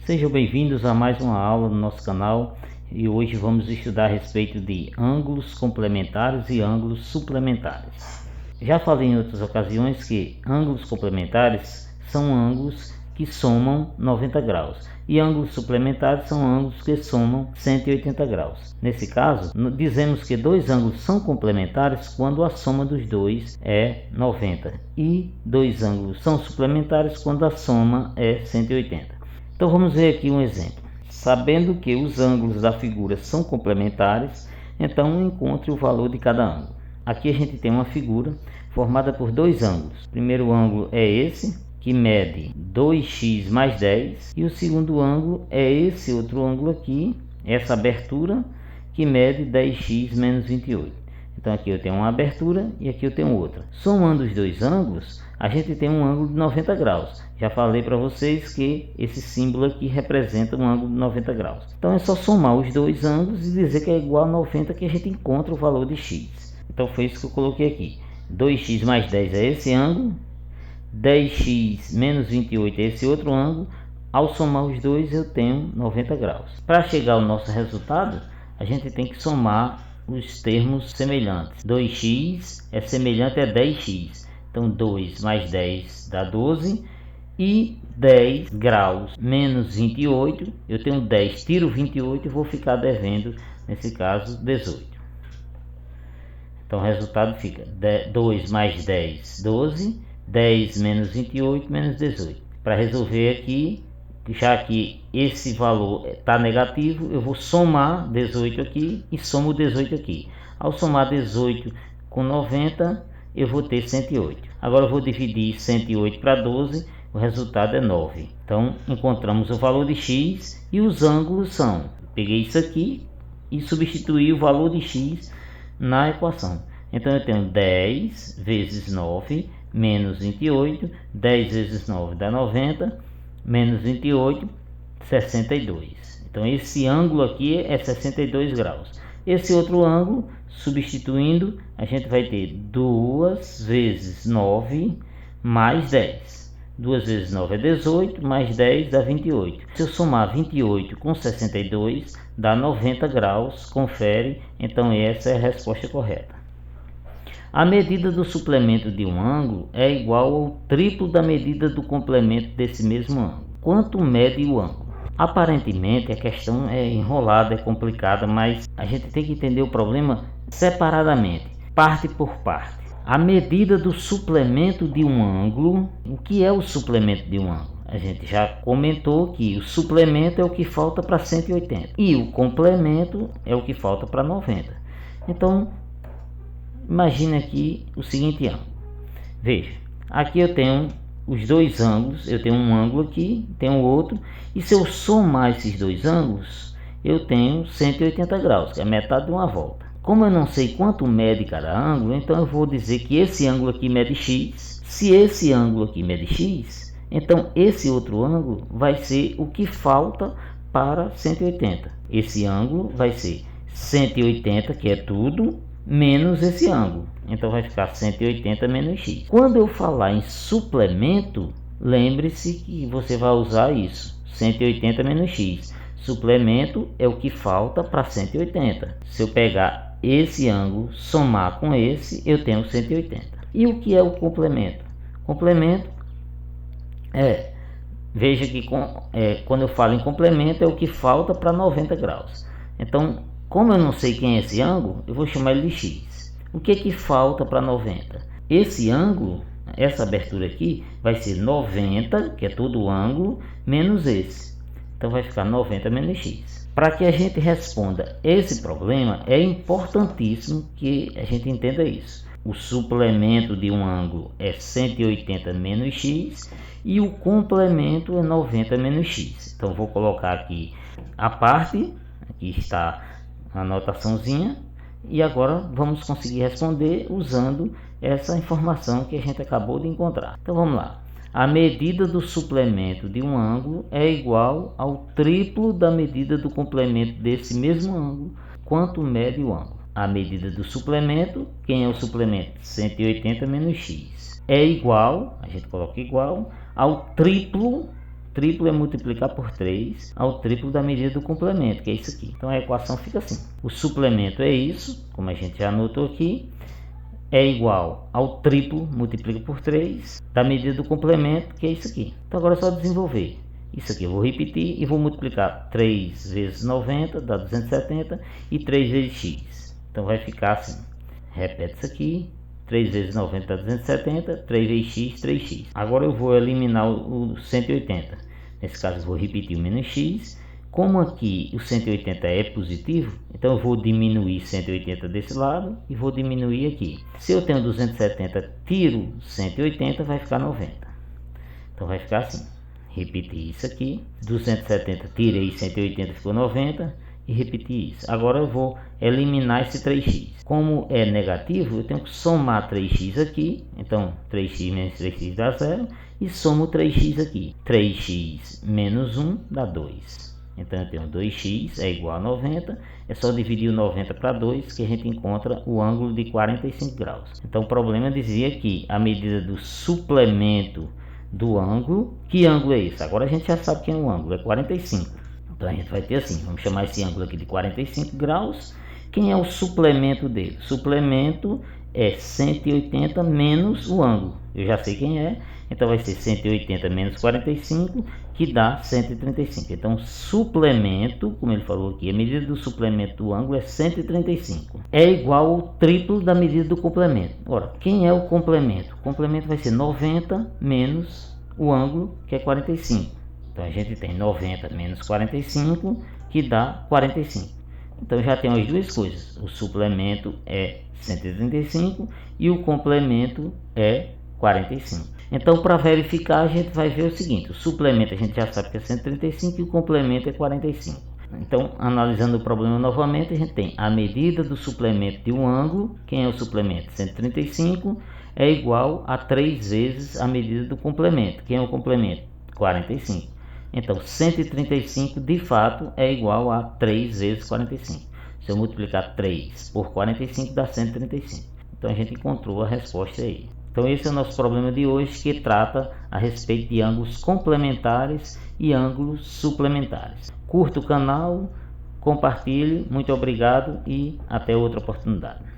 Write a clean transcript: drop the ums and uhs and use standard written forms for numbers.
Sejam bem-vindos a mais uma aula no nosso canal e hoje vamos estudar a respeito de ângulos complementares e ângulos suplementares. Já falei em outras ocasiões que ângulos complementares são ângulos que somam 90 graus e ângulos suplementares são ângulos que somam 180 graus. Nesse caso, dizemos que dois ângulos são complementares quando a soma dos dois é 90 e dois ângulos são suplementares quando a soma é 180. Então vamos ver aqui um exemplo. Sabendo que os ângulos da figura são complementares, então encontre o valor de cada ângulo. Aqui a gente tem uma figura formada por dois ângulos. O primeiro ângulo é esse, que mede 2x mais 10, e o segundo ângulo é esse outro ângulo aqui, essa abertura, que mede 10x menos 28. Então aqui eu tenho uma abertura e aqui eu tenho outra. Somando os dois ângulos, a gente tem um ângulo de 90 graus. Já falei para vocês que esse símbolo aqui representa um ângulo de 90 graus. Então é só somar os dois ângulos e dizer que é igual a 90 que a gente encontra o valor de x. Então foi isso que eu coloquei aqui. 2x mais 10 é esse ângulo, 10x menos 28 é esse outro ângulo. Ao somar os dois eu tenho 90 graus. Para chegar ao nosso resultado, a gente tem que somar os termos semelhantes. 2x é semelhante a 10x. Então 2 mais 10 dá 12. E 10 graus menos 28, eu tenho 10, tiro 28 e vou ficar devendo, nesse caso, 18. Então o resultado fica 2 mais 10, 12, 10 menos 28, menos 18. Para resolver aqui, já que esse valor está negativo, eu vou somar 18 aqui e somo 18 aqui. Ao somar 18 com 90, eu vou ter 108. Agora eu vou dividir 108 para 12, o resultado é 9. Então encontramos o valor de x e os ângulos são, peguei isso aqui e substituí o valor de x na equação. Então eu tenho 10 vezes 9 menos 28, 10 vezes 9 dá 90, menos 28, 62. Então esse ângulo aqui é 62 graus. Esse outro ângulo, substituindo, a gente vai ter 2 vezes 9 mais 10. 2 vezes 9 é 18, mais 10 dá 28. Se eu somar 28 com 62, dá 90 graus, confere. Então essa é a resposta correta. A medida do suplemento de um ângulo é igual ao triplo da medida do complemento desse mesmo ângulo. Quanto mede o ângulo? Aparentemente a questão é enrolada, é complicada, mas a gente tem que entender o problema separadamente, parte por parte. A medida do suplemento de um ângulo. O que é o suplemento de um ângulo? A gente já comentou que o suplemento é o que falta para 180 e o complemento é o que falta para 90. Então imagine aqui o seguinte ângulo. Veja, aqui eu tenho os dois ângulos, eu tenho um ângulo aqui, tenho outro, e se eu somar esses dois ângulos, eu tenho 180 graus, que é metade de uma volta. Como eu não sei quanto mede cada ângulo, então eu vou dizer que esse ângulo aqui mede x. Se esse ângulo aqui mede x, então esse outro ângulo vai ser o que falta para 180. Esse ângulo vai ser 180, que é tudo, menos esse ângulo. Então vai ficar 180 menos x. Quando eu falar em suplemento, lembre-se que você vai usar isso, 180 menos x. Suplemento é o que falta para 180. Se eu pegar esse ângulo, somar com esse, eu tenho 180. E o que é o complemento? Complemento veja que quando eu falo em complemento, é o que falta para 90 graus. Então, como eu não sei quem é esse ângulo, eu vou chamar ele de x. O que é que falta para 90? Esse ângulo, essa abertura aqui, vai ser 90, que é todo o ângulo, menos esse. Então vai ficar 90 menos x. Para que a gente responda esse problema, é importantíssimo que a gente entenda isso. O suplemento de um ângulo é 180 menos x e o complemento é 90 menos x. Então vou colocar aqui a parte, aqui está a anotaçãozinha, e agora vamos conseguir responder usando essa informação que a gente acabou de encontrar. Então vamos lá. A medida do suplemento de um ângulo é igual ao triplo da medida do complemento desse mesmo ângulo, quanto mede o ângulo. A medida do suplemento, quem é o suplemento? 180 menos x. É igual, a gente coloca igual, ao triplo triplo é multiplicar por 3 ao triplo da medida do complemento, que é isso aqui. Então a equação fica assim. O suplemento é isso, como a gente já anotou aqui, é igual ao triplo, multiplica por 3, da medida do complemento, que é isso aqui. Então agora é só desenvolver. Isso aqui eu vou repetir e vou multiplicar 3 vezes 90, dá 270, e 3 vezes x. Então vai ficar assim. Repete isso aqui. 3 vezes 90 dá 270, 3 vezes x, 3x. Agora eu vou eliminar o 180. Nesse caso eu vou repetir o menos x. Como aqui o 180 é positivo, então eu vou diminuir 180 desse lado e vou diminuir aqui. Se eu tenho 270, tiro 180, vai ficar 90. Então vai ficar assim. Repetir isso aqui. 270, tirei 180, ficou 90. E repetir isso. Agora eu vou eliminar esse 3x. Como é negativo, eu tenho que somar 3x aqui. Então 3x menos 3x dá 0. E somo 3x aqui. 3x menos 1 dá 2. Então eu tenho 2x é igual a 90. É só dividir o 90 para 2 que a gente encontra o ângulo de 45 graus. Então o problema dizia que a medida do suplemento do ângulo. Que ângulo é esse? Agora a gente já sabe que é um ângulo. É 45. Então a gente vai ter assim, vamos chamar esse ângulo aqui de 45 graus. Quem é o suplemento dele? Suplemento é 180 menos o ângulo. Eu já sei quem é, então vai ser 180 menos 45, que dá 135. Então suplemento, como ele falou aqui, a medida do suplemento do ângulo é 135. É igual ao triplo da medida do complemento. Ora, quem é o complemento? O complemento vai ser 90 menos o ângulo, que é 45. Então a gente tem 90 menos 45, que dá 45. Então já tem as duas coisas. O suplemento é 135 e o complemento é 45. Então para verificar a gente vai ver o seguinte. O suplemento a gente já sabe que é 135 e o complemento é 45. Então analisando o problema novamente, a gente tem a medida do suplemento de um ângulo. Quem é o suplemento? 135 é igual a 3 vezes a medida do complemento. Quem é o complemento? 45. Então 135 de fato é igual a 3 vezes 45. Se eu multiplicar 3 por 45 dá 135. Então a gente encontrou a resposta aí. Então esse é o nosso problema de hoje, que trata a respeito de ângulos complementares e ângulos suplementares. Curta o canal, compartilhe, muito obrigado e até outra oportunidade.